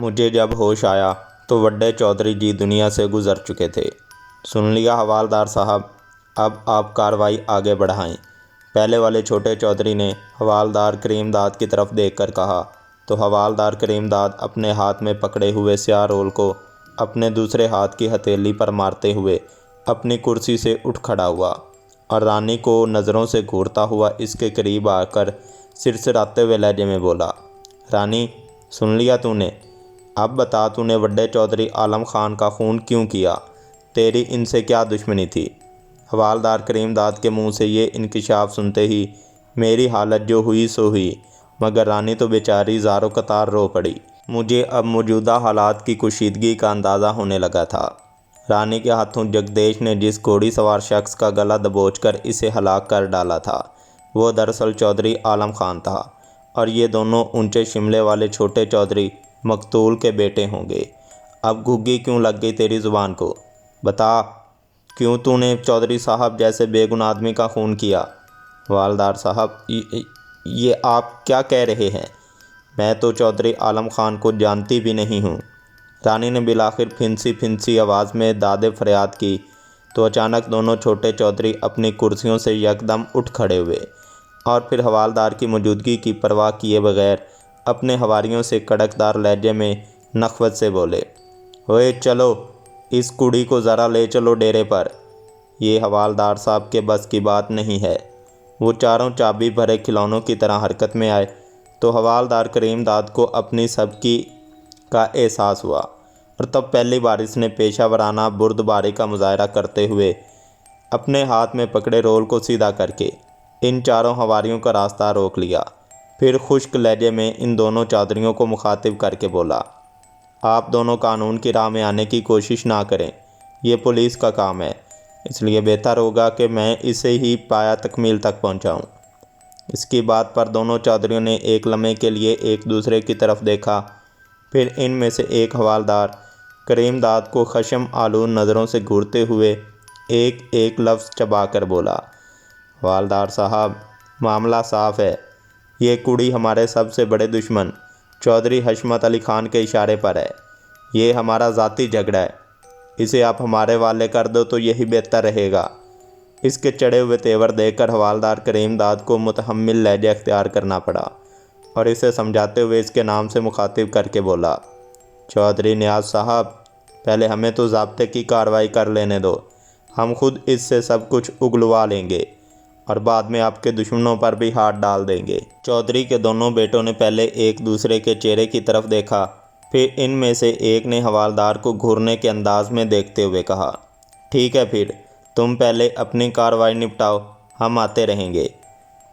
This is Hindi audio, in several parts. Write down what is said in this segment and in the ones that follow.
मुझे जब होश आया तो वड्डे चौधरी जी दुनिया से गुज़र चुके थे। सुन लिया हवालदार साहब, अब आप कार्रवाई आगे बढ़ाएं। पहले वाले छोटे चौधरी ने हवालदार करीमदाद की तरफ देखकर कहा तो हवालदार करीमदाद अपने हाथ में पकड़े हुए स्याह रोल को अपने दूसरे हाथ की हथेली पर मारते हुए अपनी कुर्सी से उठ खड़ा हुआ और रानी को नज़रों से घूरता हुआ इसके करीब आकर सिरसिराते हुए लहजे में बोला, रानी सुन लिया तूने? अब बता, तूने वड्डे चौधरी आलम खान का खून क्यों किया? तेरी इनसे क्या दुश्मनी थी? हवालदार करीमदाद के मुंह से ये इंकिशाफ सुनते ही मेरी हालत जो हुई सो हुई, मगर रानी तो बेचारी ज़ारो कतार रो पड़ी। मुझे अब मौजूदा हालात की कुशीदगी का अंदाज़ा होने लगा था। रानी के हाथों जगदेश ने जिस घोड़ी सवार शख्स का गला दबोचकर इसे हलाक कर डाला था, वो दरअसल चौधरी आलम खान था और ये दोनों ऊंचे शिमले वाले छोटे चौधरी मकतूल के बेटे होंगे। अब घुग्गी क्यों लग गई तेरी ज़ुबान को? बता, क्यों तूने चौधरी साहब जैसे बेगुनाह आदमी का खून किया? हवालदार साहब, ये आप क्या कह रहे हैं? मैं तो चौधरी आलम खान को जानती भी नहीं हूँ। रानी ने बिलाखिर फिंसी फिंसी आवाज़ में दादे फरियाद की तो अचानक दोनों छोटे चौधरी अपनी कुर्सियों से यकदम उठ खड़े हुए और फिर हवालदार की मौजूदगी की परवाह किए बगैर अपने हवारियों से कड़कदार लहजे में नखवत से बोले, ओए चलो, इस कुड़ी को ज़रा ले चलो डेरे पर। ये हवालदार साहब के बस की बात नहीं है। वो चारों चाबी भरे खिलौनों की तरह हरकत में आए तो हवालदार करीमदाद को अपनी सबकी का एहसास हुआ और तब पहली बार इसने पेशा वराना बुर्दबारी का मुजाहरा करते हुए अपने हाथ में पकड़े रोल को सीधा करके इन चारों हवारियों का रास्ता रोक लिया। फिर खुश्क लहजे में इन दोनों चौधरियों को मुखातिब करके बोला, आप दोनों कानून की राह में आने की कोशिश ना करें। ये पुलिस का काम है, इसलिए बेहतर होगा कि मैं इसे ही पाया तकमील तक पहुंचाऊं। इसकी बात पर दोनों चौधरियों ने एक लम्हे के लिए एक दूसरे की तरफ देखा। फिर इनमें से एक हवालदार करीमदाद को खशम आलूद नज़रों से घूरते हुए एक एक लफ्ज़ चबा कर बोला, हवालदार साहब, मामला साफ़ है। ये कुड़ी हमारे सबसे बड़े दुश्मन चौधरी हशमत अली ख़ान के इशारे पर है। ये हमारा ज़ाती झगड़ा है। इसे आप हमारे वाले कर दो तो यही बेहतर रहेगा। इसके चढ़े हुए तेवर देखकर हवालदार करीमदाद को मुतहम्मिल लहजा अख्तियार करना पड़ा और इसे समझाते हुए इसके नाम से मुखातिब करके बोला, चौधरी नियाज़ साहब, पहले हमें तो ज़ाब्ते की कार्रवाई कर लेने दो। हम खुद इससे सब कुछ उगलवा लेंगे और बाद में आपके दुश्मनों पर भी हाथ डाल देंगे। चौधरी के दोनों बेटों ने पहले एक दूसरे के चेहरे की तरफ देखा, फिर इनमें से एक ने हवालदार को घूरने के अंदाज में देखते हुए कहा, ठीक है, फिर तुम पहले अपनी कार्रवाई निपटाओ, हम आते रहेंगे।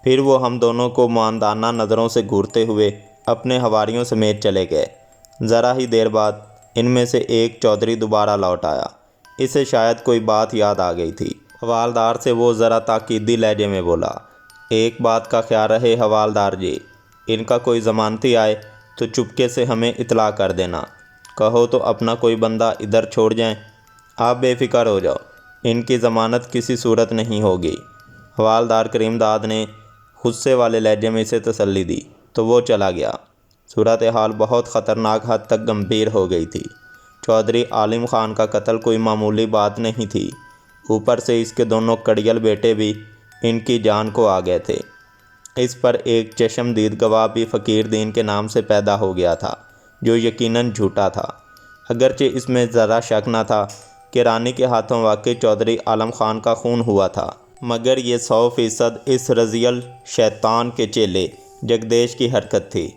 फिर वो हम दोनों को मानदाना नज़रों से घूरते हुए अपने हवारियों समेत चले गए। ज़रा ही देर बाद इनमें से एक चौधरी दोबारा लौट आया। इसे शायद कोई बात याद आ गई थी। हवालदार से वो ज़रा ताकीदी लहजे में बोला, एक बात का ख्याल रहे हवालदार जी, इनका कोई ज़मानती आए तो चुपके से हमें इतला कर देना। कहो तो अपना कोई बंदा इधर छोड़ जाएं। आप बेफिक्र हो जाओ, इनकी ज़मानत किसी सूरत नहीं होगी। हवालदार करीमदाद ने गुस्से वाले लहजे में इसे तसल्ली दी तो वो चला गया। सूरत हाल बहुत ख़तरनाक हद तक गंभीर हो गई थी। चौधरी आलिम ख़ान का कत्ल कोई मामूली बात नहीं थी। ऊपर से इसके दोनों कड़ियल बेटे भी इनकी जान को आ गए थे। इस पर एक चश्मदीद गवाह भी फ़कीर दीन के नाम से पैदा हो गया था, जो यकीनन झूठा था। अगरचे इसमें ज़रा शक न था कि रानी के हाथों वाकई चौधरी आलम ख़ान का खून हुआ था, मगर ये 100% इस रज़ियल शैतान के चेले जगदेश की हरकत थी,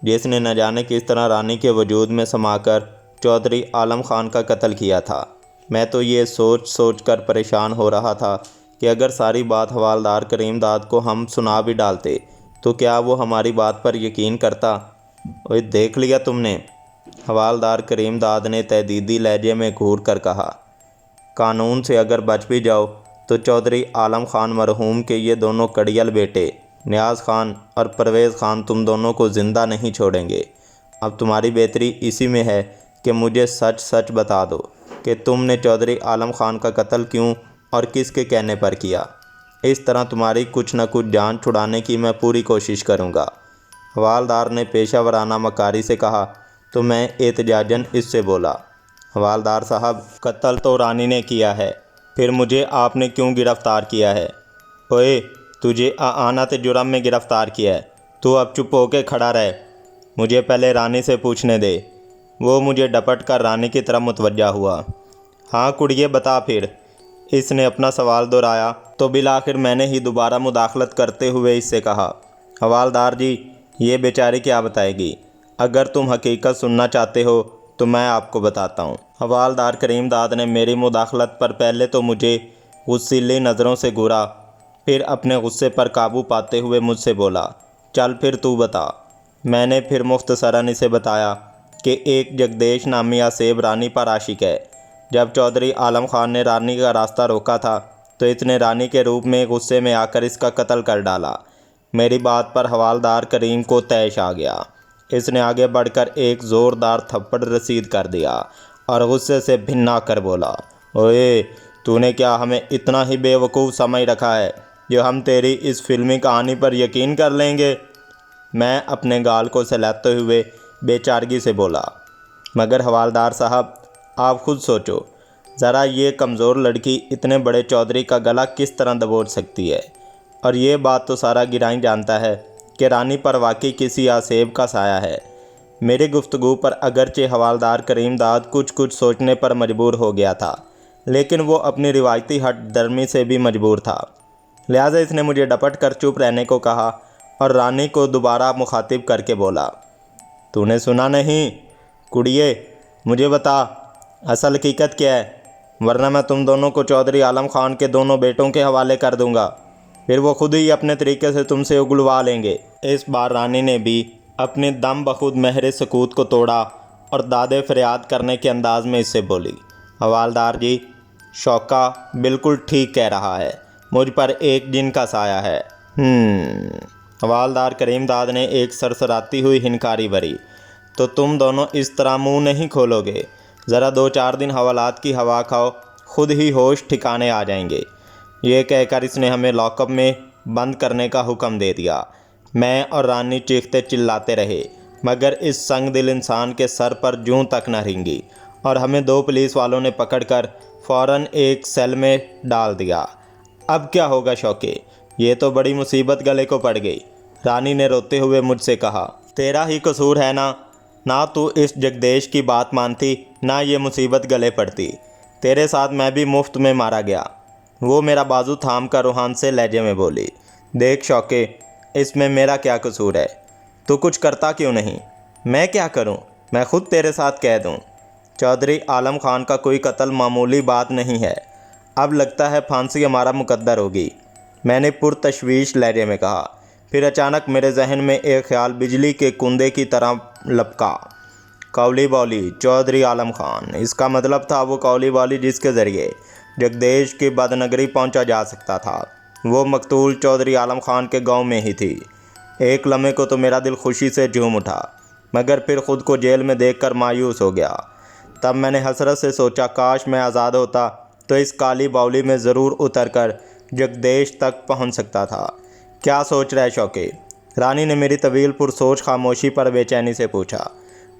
जिसने न जाने किस तरह रानी के वजूद में समाकर चौधरी आलम ख़ान का कत्ल किया था। मैं तो ये सोच सोच कर परेशान हो रहा था कि अगर सारी बात हवालदार करीमदाद को हम सुना भी डालते तो क्या वो हमारी बात पर यकीन करता। ओए देख लिया तुमने? हवालदार करीमदाद ने तहदीदी लहजे में घूर कर कहा, कानून से अगर बच भी जाओ तो चौधरी आलम ख़ान मरहूम के ये दोनों कड़ियल बेटे नियाज़ ख़ान और परवेज़ ख़ान तुम दोनों को ज़िंदा नहीं छोड़ेंगे। अब तुम्हारी बेहतरी इसी में है कि मुझे सच सच बता दो कि तुमने चौधरी आलम ख़ान का कत्ल क्यों और किसके कहने पर किया। इस तरह तुम्हारी कुछ न कुछ जान छुड़ाने की मैं पूरी कोशिश करूँगा। हवालदार ने पेशा वराना मकारी से कहा, तो मैं एहतजाजन इससे बोला, हवालदार साहब, कत्ल तो रानी ने किया है, फिर मुझे आपने क्यों गिरफ़्तार किया है? ओए, तुझे आना ते जुर्म में गिरफ़्तार किया है। तू अब चुप होके खड़ा रह, मुझे पहले रानी से पूछने दे। वो मुझे डपट कर रानी की तरफ मुतवज्जा हुआ। हाँ कुड़िए, बता फिर। इसने अपना सवाल दोहराया तो बिलाखिर मैंने ही दोबारा मुदाखलत करते हुए इससे कहा, हवालदार जी, ये बेचारी क्या बताएगी? अगर तुम हकीकत सुनना चाहते हो तो मैं आपको बताता हूँ। हवालदार करीमदाद ने मेरी मुदाखलत पर पहले तो मुझे गुस्सीली नज़रों से घूरा, फिर अपने गुस्से पर काबू पाते हुए मुझसे बोला, चल फिर तू बता। मैंने फिर मुख्तसरन इसे बताया कि एक जगदेश नामी आसेब रानी पर आशिक है। जब चौधरी आलम खान ने रानी का रास्ता रोका था तो इसने रानी के रूप में गुस्से में आकर इसका कत्ल कर डाला। मेरी बात पर हवालदार करीम को तैश आ गया। इसने आगे बढ़कर एक ज़ोरदार थप्पड़ रसीद कर दिया और गुस्से से भिन्ना कर बोला, ओए, तूने क्या हमें इतना ही बेवकूफ़ समझ रखा है जो हम तेरी इस फिल्मी कहानी पर यकीन कर लेंगे? मैं अपने गाल को सहलाते हुए बेचारगी से बोला, मगर हवालदार साहब, आप खुद सोचो ज़रा, ये कमज़ोर लड़की इतने बड़े चौधरी का गला किस तरह दबोच सकती है? और ये बात तो सारा गिराई जानता है कि रानी पर वाकई किसी आसेब का साया है। मेरी गुफ्तगू पर अगरचे हवालदार करीमदाद कुछ कुछ सोचने पर मजबूर हो गया था, लेकिन वो अपनी रिवायती हट दर्मी से भी मजबूर था। लिहाजा इसने मुझे डपट कर चुप रहने को कहा और रानी को दोबारा मुखातिब करके बोला, तूने सुना नहीं? कुड़िए, मुझे बता, असल हकीकत क्या है, वरना मैं तुम दोनों को चौधरी आलम खान के दोनों बेटों के हवाले कर दूंगा। फिर वो खुद ही अपने तरीके से तुमसे उगलवा लेंगे। इस बार रानी ने भी अपने दम बखुद महरे सकूत को तोड़ा और दादे फरियाद करने के अंदाज में इससे बोली, हवालदार जी, शौका बिल्कुल ठीक कह रहा है, मुझ पर एक जिन का साया है। हवालदार करीमदाद ने एक सरसराती हुई हिनकारी भरी, तो तुम दोनों इस तरह मुंह नहीं खोलोगे। ज़रा 2-4 दिन हवालात की हवा खाओ, खुद ही होश ठिकाने आ जाएंगे। ये कहकर इसने हमें लॉकअप में बंद करने का हुक्म दे दिया। मैं और रानी चीखते चिल्लाते रहे, मगर इस संग दिल इंसान के सर पर जूं तक न रेंगी और हमें 2 पुलिस वालों ने पकड़कर फ़ौरन एक सेल में डाल दिया। अब क्या होगा शौके, ये तो बड़ी मुसीबत गले को पड़ गई। रानी ने रोते हुए मुझसे कहा, तेरा ही कसूर है ना तू इस जगदेश की बात मानती, ना ये मुसीबत गले पड़ती। तेरे साथ मैं भी मुफ्त में मारा गया। वो मेरा बाजू थाम कर रूहान से लहजे में बोली, देख शौके, इसमें मेरा क्या कसूर है? तू कुछ करता क्यों नहीं? मैं क्या करूं? मैं खुद तेरे साथ कह दूं। चौधरी आलम खान का कोई कत्ल मामूली बात नहीं है। अब लगता है फांसी हमारा मुकद्दर होगी, मैंने पुरतशवीश लहजे में कहा। फिर अचानक मेरे जहन में एक ख्याल बिजली के कुंदे की तरह लपका, कौली बौली चौधरी आलम खान। इसका मतलब था वो कौली बौली जिसके ज़रिए जगदेश की बदनगरी पहुंचा जा सकता था, वो मकतूल चौधरी आलम खान के गांव में ही थी। एक लम्हे को तो मेरा दिल खुशी से झूम उठा, मगर फिर ख़ुद को जेल में देखकर मायूस हो गया। तब मैंने हसरत से सोचा, काश मैं आज़ाद होता तो इस काली बाउली में ज़रूर उतरकर जगदेश तक पहुंच सकता था। क्या सोच रहा है शौके? रानी ने मेरी तवील पुरसोच खामोशी पर बेचैनी से पूछा।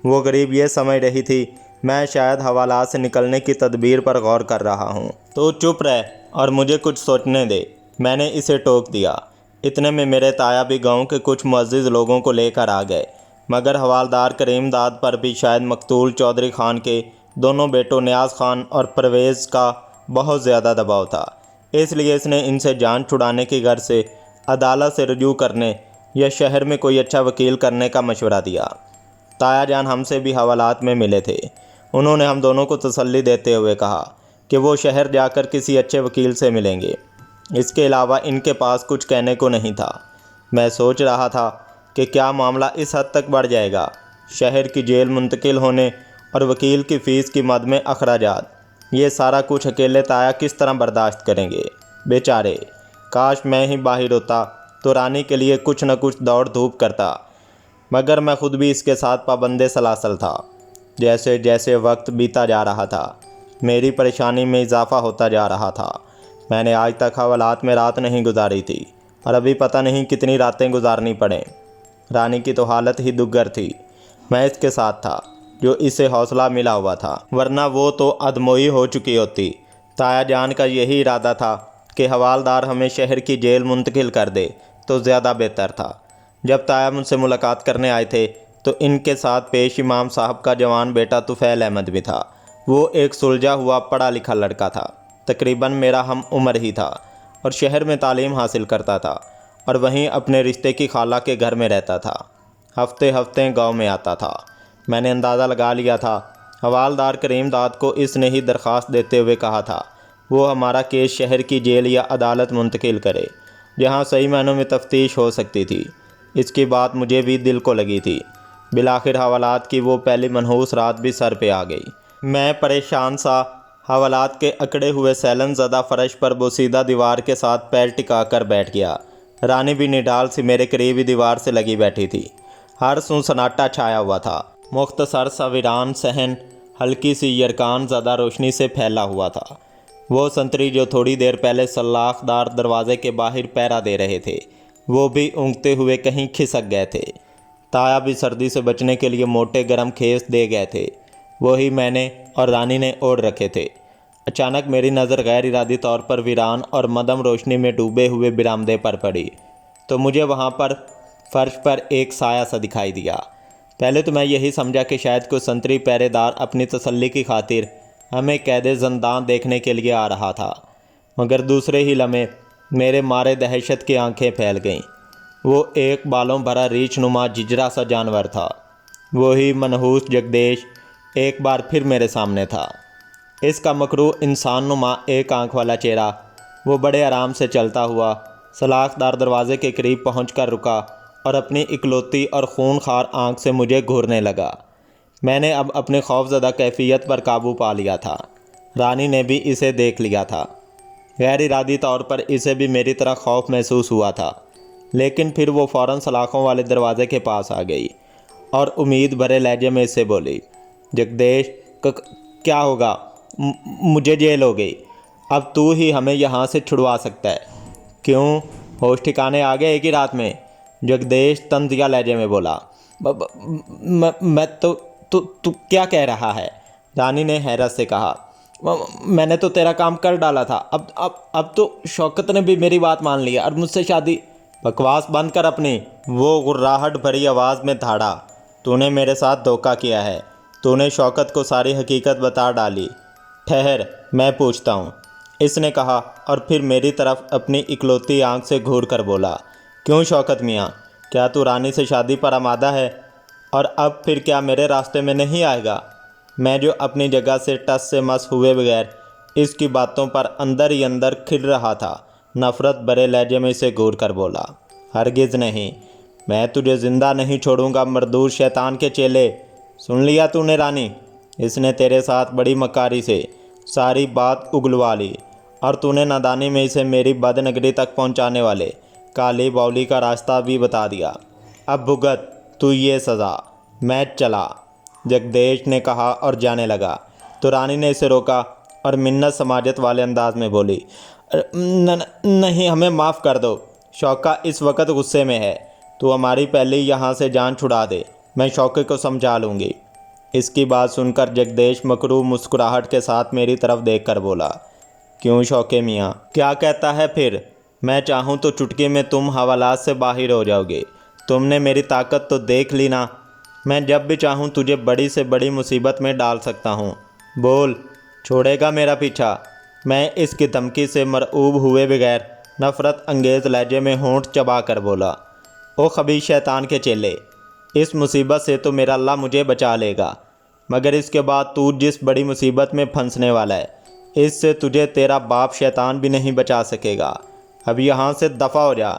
वो गरीब ये समझ रही थी मैं शायद हवालात से निकलने की तदबीर पर गौर कर रहा हूँ। तो चुप रह और मुझे कुछ सोचने दे, मैंने इसे टोक दिया। इतने में मेरे ताया भी गांव के कुछ मुअज़्ज़िज़ लोगों को लेकर आ गए, मगर हवालदार करीमदाद पर भी शायद मकतूल चौधरी खान के दोनों बेटों नियाज़ खान और परवेज़ का बहुत ज़्यादा दबाव था। इसलिए इसने इनसे जान छुड़ाने की गर्ज से अदालत से रुजू करने या शहर में कोई अच्छा वकील करने का मशवरा दिया। ताया जान हमसे भी हवालात में मिले थे। उन्होंने हम दोनों को तसल्ली देते हुए कहा कि वो शहर जाकर किसी अच्छे वकील से मिलेंगे। इसके अलावा इनके पास कुछ कहने को नहीं था। मैं सोच रहा था कि क्या मामला इस हद तक बढ़ जाएगा, शहर की जेल मुंतकिल होने और वकील की फ़ीस की मद में अखराजात, ये सारा कुछ अकेले ताया किस तरह बर्दाश्त करेंगे बेचारे। काश मैं ही बाहिर होता तो रानी के लिए कुछ न कुछ दौड़ धूप करता, मगर मैं खुद भी इसके साथ पाबंदे सलासल था। जैसे जैसे वक्त बीता जा रहा था मेरी परेशानी में इजाफ़ा होता जा रहा था। मैंने आज तक हवालात में रात नहीं गुजारी थी और अभी पता नहीं कितनी रातें गुजारनी पड़ें। रानी की तो हालत ही दुग्गर थी। मैं इसके साथ था, जो इसे हौसला मिला हुआ था, वरना वो तो अधमोई हो चुकी होती। ताया जान का यही इरादा था कि हवालदार हमें शहर की जेल मुंतकिल कर दे तो ज़्यादा बेहतर था। जब ताया मुझसे मुलाकात करने आए थे तो इनके साथ पेश इमाम साहब का जवान बेटा तुफ़ैल अहमद भी था। वो एक सुलझा हुआ पढ़ा लिखा लड़का था, तकरीबन मेरा हम उम्र ही था और शहर में तालीम हासिल करता था और वहीं अपने रिश्ते की खाला के घर में रहता था। हफ्ते हफ्ते गांव में आता था। मैंने अंदाज़ा लगा लिया था। हवालदार करीम दाद को इसने ही दरख्वास्त देते हुए कहा था वो हमारा केस शहर की जेल या अदालत मुंतकिल करे, जहां सही मायनों में तफ्तीश हो सकती थी। इसकी बात मुझे भी दिल को लगी थी। बिलाखिर हवालात की वो पहली मनहूस रात भी सर पे आ गई। मैं परेशान सा हवालात के अकड़े हुए सैलन ज़दा फर्श पर बोसीदा दीवार के साथ पैर टिका कर बैठ गया। रानी भी निडाल सी मेरे करीब ही दीवार से लगी बैठी थी। हर सू सन्नाटा छाया हुआ था। मुख्तसर सा वीरान सहन हल्की सी यरकान ज़्यादा रोशनी से फैला हुआ था। वो संतरी जो थोड़ी देर पहले सलाखदार दरवाजे के बाहर पहरा दे रहे थे, वो भी ऊँघते हुए कहीं खिसक गए थे। ताया भी सर्दी से बचने के लिए मोटे गर्म खेस दे गए थे, वही मैंने और रानी ने ओढ़ रखे थे। अचानक मेरी नज़र गैर इरादी तौर पर वीरान और मदम रोशनी में डूबे हुए बरामदे पर पड़ी तो मुझे वहाँ पर फर्श पर एक साया सा दिखाई दिया। पहले तो मैं यही समझा कि शायद कोई संतरी पहरेदार अपनी तसल्ली की खातिर हमें कैदे ज़ंदान देखने के लिए आ रहा था, मगर दूसरे ही लम्हे मेरे मारे दहशत की आंखें फैल गईं। वो एक बालों भरा रीछ नुमा जिजरा सा जानवर था। वही मनहूस जगदेश एक बार फिर मेरे सामने था। इसका मकरू इंसान नुमा एक आंख वाला चेहरा। वो बड़े आराम से चलता हुआ सलाखदार दरवाजे के करीब पहुंचकर रुका और अपनी इकलौती और खूनखार आंख से मुझे घूरने लगा। मैंने अब अपने खौफज़दा कैफियत पर काबू पा लिया था। रानी ने भी इसे देख लिया था। गैर इरादी तौर पर इसे भी मेरी तरह खौफ महसूस हुआ था, लेकिन फिर वो फ़ौरन सलाखों वाले दरवाजे के पास आ गई और उम्मीद भरे लहजे में इससे बोली, जगदेश क्या होगा? मुझे जेल हो गई। अब तू ही हमें यहाँ से छुड़वा सकता है। क्यों, होश ठिकाने आ गए एक ही रात में? जगदेश तंजिया लहजे में बोला। मैं तो तू क्या कह रहा है? रानी ने हैरत से कहा। मैंने तो तेरा काम कर डाला था। अब तो शौकत ने भी मेरी बात मान ली और मुझसे शादी। बकवास बंद कर अपनी, वो गुर्राहट भरी आवाज़ में धाड़ा। तूने मेरे साथ धोखा किया है। तूने शौकत को सारी हकीकत बता डाली। ठहर, मैं पूछता हूँ, इसने कहा और फिर मेरी तरफ अपनी इकलौती आंख से घूर कर बोला। क्यों शौकत मियाँ, क्या तू रानी से शादी पर आमादा है? और अब फिर क्या मेरे रास्ते में नहीं आएगा? मैं जो अपनी जगह से टस से मस हुए बगैर इसकी बातों पर अंदर ही अंदर खिल रहा था, नफ़रत भरे लहजे में इसे घूर कर बोला। हरगिज़ नहीं, मैं तुझे ज़िंदा नहीं छोड़ूंगा मरदूर शैतान के चेले। सुन लिया तूने रानी? इसने तेरे साथ बड़ी मकारी से सारी बात उगलवा ली और तूने नादानी में इसे मेरी बदनगरी तक पहुंचाने वाले काली बाउली का रास्ता भी बता दिया। अब भुगत तू ये सज़ा। मैं चला, जगदेश ने कहा और जाने लगा तो रानी ने इसे रोका और मिन्नत समाजत वाले अंदाज में बोली, नहीं, हमें माफ़ कर दो। शौका इस वक्त गुस्से में है। तू हमारी पहले यहाँ से जान छुड़ा दे, मैं शौके को समझा लूँगी। इसकी बात सुनकर जगदेश मकरूब मुस्कुराहट के साथ मेरी तरफ देखकर बोला, क्यों शौके मियाँ, क्या कहता है फिर? मैं चाहूँ तो चुटकी में तुम हवालात से बाहर हो जाओगे। तुमने मेरी ताकत तो देख ली ना। मैं जब भी चाहूँ तुझे बड़ी से बड़ी मुसीबत में डाल सकता हूँ। बोल, छोड़ेगा मेरा पीछा? मैं इसकी धमकी से मरऊब हुए बगैर नफ़रत अंगेज़ लहजे में होंठ चबा कर बोला, ओ खबीस शैतान के चेले, इस मुसीबत से तो मेरा अल्लाह मुझे बचा लेगा, मगर इसके बाद तू जिस बड़ी मुसीबत में फंसने वाला है, इससे तुझे तेरा बाप शैतान भी नहीं बचा सकेगा। अब यहाँ से दफ़ा हो जा।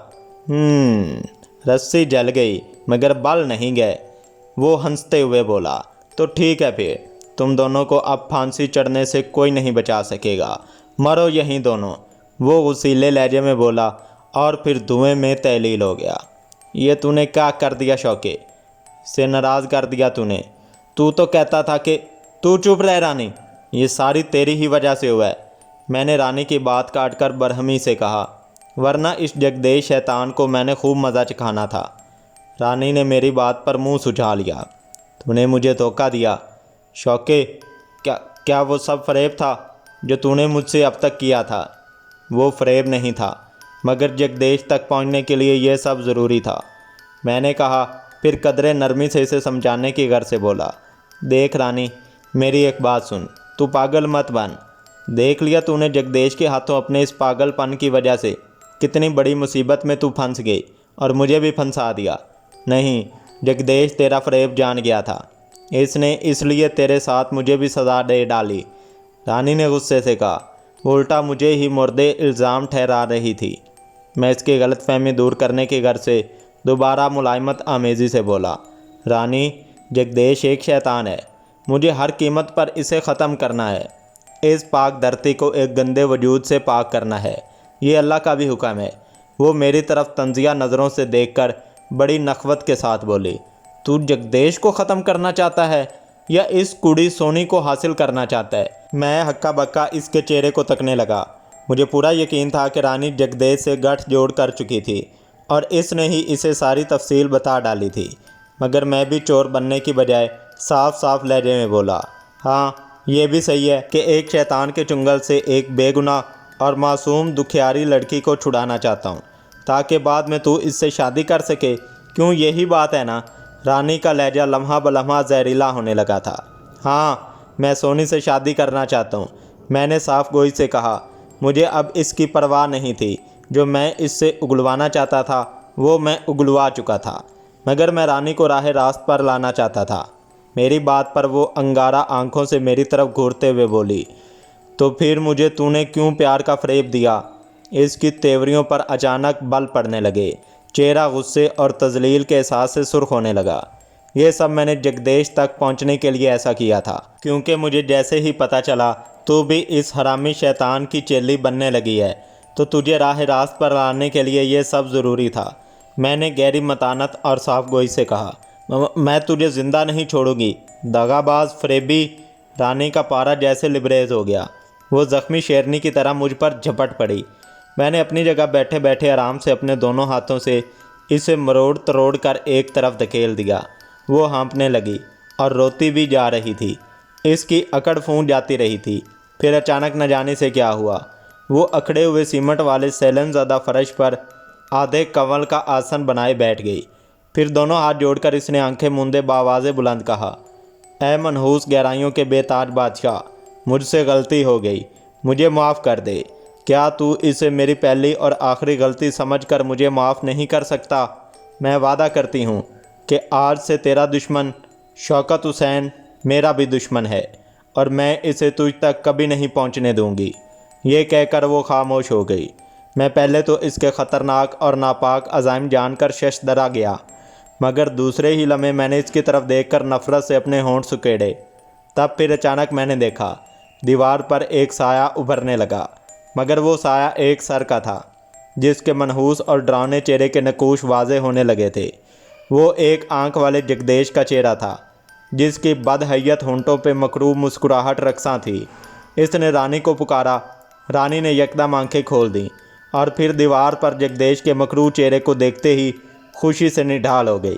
रस्सी जल गई मगर बल नहीं गए, वो हंसते हुए बोला। तो ठीक है, फिर तुम दोनों को अब फांसी चढ़ने से कोई नहीं बचा सकेगा। मरो यहीं दोनों, वो गुस्सीले लहजे में बोला और फिर धुएं में तहलील हो गया। ये तूने क्या कर दिया शौके? से नाराज़ कर दिया तूने। तू तो कहता था कि तू चुप रह रानी, ये सारी तेरी ही वजह से हुआ है। मैंने रानी की बात काटकर बरहमी से कहा, वरना इस जगदेश शैतान को मैंने खूब मज़ा चखाना था। रानी ने मेरी बात पर मुंह सुझा लिया। तूने मुझे धोखा दिया, शौके, क्या क्या वो सब फ़रेब था जो तूने मुझसे अब तक किया था? वो फ़रेब नहीं था, मगर जगदेश तक पहुंचने के लिए यह सब ज़रूरी था। मैंने कहा, फिर कदरे नरमी से इसे समझाने की गर्ज से बोला, देख रानी, मेरी एक बात सुन, तू पागल मत बन। देख लिया तूने जगदेश के हाथों अपने इस पागलपन की वजह से कितनी बड़ी मुसीबत में तू फंस गई और मुझे भी फंसा दिया। नहीं, जगदेश तेरा फ़रेब जान गया था, इसने इसलिए तेरे साथ मुझे भी सज़ा दे डाली। रानी ने गुस्से से कहा। उल्टा मुझे ही मुर्दे इल्ज़ाम ठहरा रही थी। मैं इसकी गलतफहमी दूर करने की गर्ज से दोबारा मुलायमत आमेज़ी से बोला, रानी, जगदेश एक शैतान है, मुझे हर कीमत पर इसे ख़त्म करना है। इस पाक धरती को एक गंदे वजूद से पाक करना है, ये अल्लाह का भी हुक्म है। वो मेरी तरफ तंजिया नज़रों से देखकर बड़ी नखवत के साथ बोली, तू जगदेश को ख़त्म करना चाहता है या इस कुड़ी सोनी को हासिल करना चाहता है? मैं हक्का बक्का इसके चेहरे को तकने लगा। मुझे पूरा यकीन था कि रानी जगदेश से गठजोड़ कर चुकी थी और इसने ही इसे सारी तफसील बता डाली थी, मगर मैं भी चोर बनने की बजाय साफ साफ लहजे में बोला, हाँ, ये भी सही है कि एक शैतान के चुंगल से एक बेगुनाह और मासूम दुखियारी लड़की को छुड़ाना चाहता हूँ ताकि बाद में तू इससे शादी कर सके। क्यों, यही बात है ना? रानी का लहजा लम्हा बलम्हा जहरीला होने लगा था। हाँ, मैं सोनी से शादी करना चाहता हूँ, मैंने साफ गोई से कहा। मुझे अब इसकी परवाह नहीं थी। जो मैं इससे उगलवाना चाहता था वो मैं उगलवा चुका था, मगर मैं रानी को राह रास्त पर लाना चाहता था। मेरी बात पर वो अंगारा आंखों से मेरी तरफ घूरते हुए बोली, तो फिर मुझे तूने क्यों प्यार का फ़रेब दिया? इसकी तेवरियों पर अचानक बल पड़ने लगे। चेहरा गुस्से और तजलील के एहसास से सुर्ख होने लगा। ये सब मैंने जगदेश तक पहुंचने के लिए ऐसा किया था, क्योंकि मुझे जैसे ही पता चला तू भी इस हरामी शैतान की चेली बनने लगी है, तो तुझे राह रास्त पर लाने के लिए ये सब ज़रूरी था। मैंने गहरी मतानत और साफ गोई से कहा, मैं तुझे ज़िंदा नहीं छोड़ूंगी, दगाबाज फ़रेबी। रानी का पारा जैसे लिबरेज हो गया। वो ज़ख्मी शेरनी की तरह मुझ पर झपट पड़ी। मैंने अपनी जगह बैठे बैठे आराम से अपने दोनों हाथों से इसे मरोड़ तरोड़ कर एक तरफ धकेल दिया। वो हाँफने लगी और रोती भी जा रही थी। इसकी अकड़ फूंक जाती रही थी। फिर अचानक न जाने से क्या हुआ, वो अखड़े हुए सीमेंट वाले सैलन ज़्यादा फर्श पर आधे कंवल का आसन बनाए बैठ गई। फिर दोनों हाथ जोड़कर इसने आंखें मूंदे बावाज़े बुलंद कहा, ऐ मनहूस गहराइयों के बेताज बादशाह, मुझसे गलती हो गई, मुझे माफ़ कर दे। क्या तू इसे मेरी पहली और आखिरी गलती समझकर मुझे माफ़ नहीं कर सकता? मैं वादा करती हूँ कि आज से तेरा दुश्मन शौकत हुसैन मेरा भी दुश्मन है और मैं इसे तुझ तक कभी नहीं पहुँचने दूँगी। ये कहकर वो खामोश हो गई। मैं पहले तो इसके ख़तरनाक और नापाक अज़ाइम जानकर शशदरा गया, मगर दूसरे ही लम्हे मैंने इसकी तरफ देखकर नफ़रत से अपने होंठ सुकेड़े। तब फिर अचानक मैंने देखा दीवार पर एक साया उभरने लगा, मगर वो साया एक सर का था जिसके मनहूस और डरावने चेहरे के नकूश वाज़े होने लगे थे। वो एक आंख वाले जगदेश का चेहरा था जिसकी बदहैयत होंठों पे मकरूब मुस्कुराहट रक्सा थी। इसने रानी को पुकारा। रानी ने यकदम आंखें खोल दी और फिर दीवार पर जगदेश के मकरूह चेहरे को देखते ही खुशी से निढाल हो गई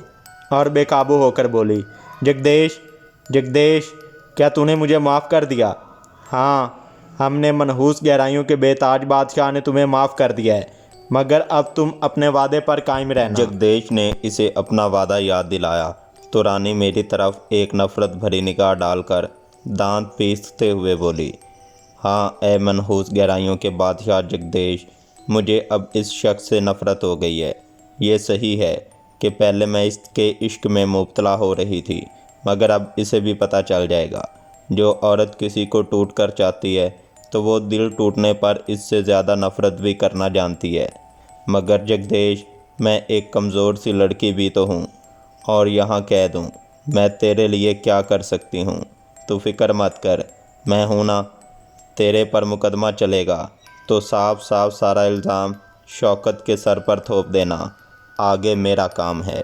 और बेकाबू होकर बोली, जगदेश, जगदेश, क्या तूने मुझे माफ़ कर दिया? हाँ, हमने मनहूस गहराइयों के बेताज बादशाह ने तुम्हें माफ़ कर दिया है, मगर अब तुम अपने वादे पर कायम रहना। जगदेश ने इसे अपना वादा याद दिलाया तो रानी मेरी तरफ एक नफ़रत भरी निगाह डालकर दांत पीसते हुए बोली, हाँ ए मनहूस गहराइयों के बादशाह जगदेश, मुझे अब इस शख्स से नफ़रत हो गई है। ये सही है कि पहले मैं इसके इश्क में मुब्तला हो रही थी, मगर अब इसे भी पता चल जाएगा। जो औरत किसी को टूट कर चाहती है तो वो दिल टूटने पर इससे ज़्यादा नफ़रत भी करना जानती है। मगर जगदेश, मैं एक कमज़ोर सी लड़की भी तो हूँ और यहाँ कह दूँ मैं तेरे लिए क्या कर सकती हूँ। तू फ़िक्र मत कर, मैं हूँ ना। तेरे पर मुकदमा चलेगा तो साफ साफ सारा इल्ज़ाम शौकत के सर पर थोप देना, आगे मेरा काम है।